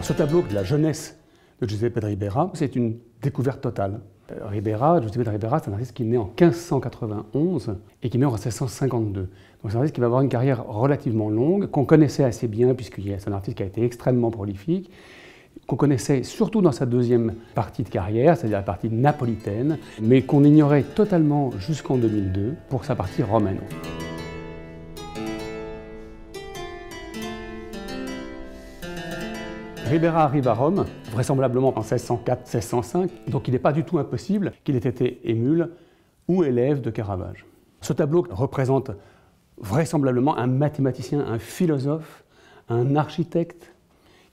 Ce tableau de la jeunesse de Giuseppe de Ribera, c'est une découverte totale. Giuseppe de Ribera, c'est un artiste qui est né en 1591 et qui meurt en 1652. Donc c'est un artiste qui va avoir une carrière relativement longue, qu'on connaissait assez bien, puisqu'il c'est un artiste qui a été extrêmement prolifique, qu'on connaissait surtout dans sa deuxième partie de carrière, c'est-à-dire la partie napolitaine, mais qu'on ignorait totalement jusqu'en 2002 pour sa partie romaine. Ribera arrive à Rome, vraisemblablement en 1604-1605, donc il n'est pas du tout impossible qu'il ait été émule ou élève de Caravage. Ce tableau représente vraisemblablement un mathématicien, un philosophe, un architecte.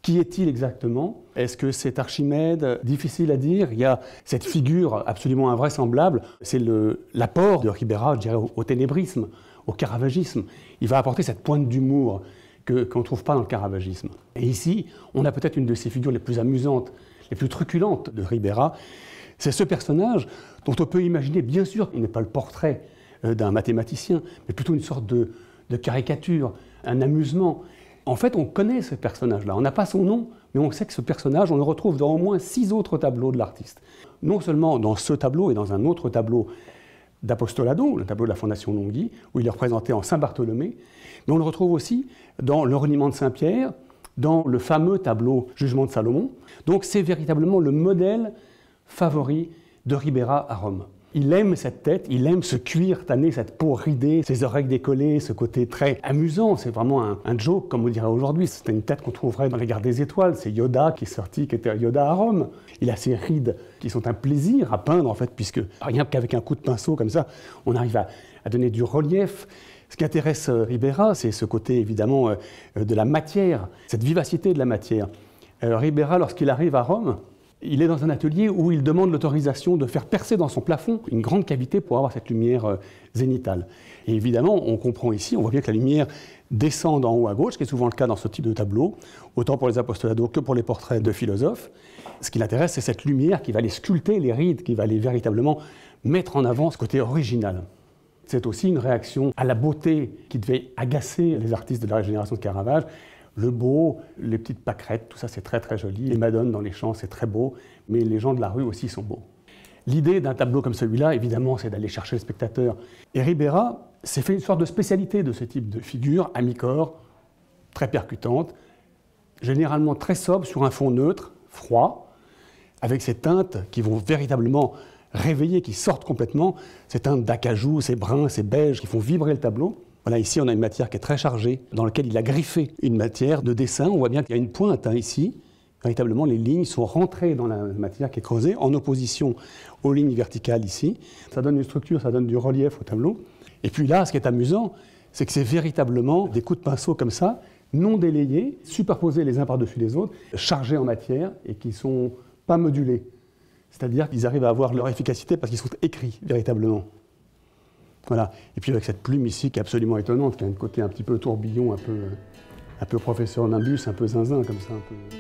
Qui est-il exactement? Est-ce que c'est Archimède? Difficile à dire. Il y a cette figure absolument invraisemblable, c'est l'apport de Ribera, je dirais, au ténébrisme, au caravagisme. Il va apporter cette pointe d'humour qu'on ne trouve pas dans le caravagisme. Et ici, on a peut-être une de ces figures les plus amusantes, les plus truculentes de Ribera. C'est ce personnage dont on peut imaginer, bien sûr, qu'il n'est pas le portrait d'un mathématicien, mais plutôt une sorte de caricature, un amusement. En fait, on connaît ce personnage-là. On n'a pas son nom, mais on sait que ce personnage, on le retrouve dans au moins 6 autres tableaux de l'artiste. Non seulement dans ce tableau et dans un autre tableau d'Apostolado, le tableau de la Fondation Longhi, où il est représenté en Saint-Bartholomé, mais on le retrouve aussi dans le reniement de Saint-Pierre, dans le fameux tableau Jugement de Salomon. Donc c'est véritablement le modèle favori de Ribera à Rome. Il aime cette tête, il aime ce cuir tanné, cette peau ridée, ses oreilles décollées, ce côté très amusant. C'est vraiment un joke, comme on dirait aujourd'hui. C'est une tête qu'on trouverait dans les Gardes des Étoiles. C'est Yoda qui est sorti, qui était Yoda à Rome. Il a ces rides qui sont un plaisir à peindre, en fait, puisque rien qu'avec un coup de pinceau comme ça, on arrive à donner du relief. Ce qui intéresse Ribera, c'est ce côté, évidemment, de la matière, cette vivacité de la matière. Ribera, lorsqu'il arrive à Rome, il est dans un atelier où il demande l'autorisation de faire percer dans son plafond une grande cavité pour avoir cette lumière zénitale. Et évidemment, on comprend ici, on voit bien que la lumière descend d'en haut à gauche, ce qui est souvent le cas dans ce type de tableau, autant pour les apostolados que pour les portraits de philosophes. Ce qui l'intéresse, c'est cette lumière qui va aller sculpter les rides, qui va aller véritablement mettre en avant ce côté original. C'est aussi une réaction à la beauté qui devait agacer les artistes de la génération de Caravage. Le beau, les petites pâquerettes, tout ça c'est très très joli. Les madones dans les champs, c'est très beau, mais les gens de la rue aussi sont beaux. L'idée d'un tableau comme celui-là, évidemment, c'est d'aller chercher le spectateur. Et Ribera s'est fait une sorte de spécialité de ce type de figure, à mi-corps, très percutante, généralement très sobre, sur un fond neutre, froid, avec ces teintes qui vont véritablement réveiller, qui sortent complètement, ces teintes d'acajou, ces bruns, ces beiges qui font vibrer le tableau. Voilà, ici, on a une matière qui est très chargée, dans laquelle il a griffé une matière de dessin. On voit bien qu'il y a une pointe ici. Véritablement, les lignes sont rentrées dans la matière qui est creusée, en opposition aux lignes verticales ici. Ça donne une structure, ça donne du relief au tableau. Et puis là, ce qui est amusant, c'est que c'est véritablement des coups de pinceau comme ça, non délayés, superposés les uns par-dessus les autres, chargés en matière et qui ne sont pas modulés. C'est-à-dire qu'ils arrivent à avoir leur efficacité parce qu'ils sont écrits, véritablement. Voilà. Et puis avec cette plume ici qui est absolument étonnante, qui a un côté un petit peu tourbillon, un peu professeur Nimbus, un peu zinzin comme ça. Un peu...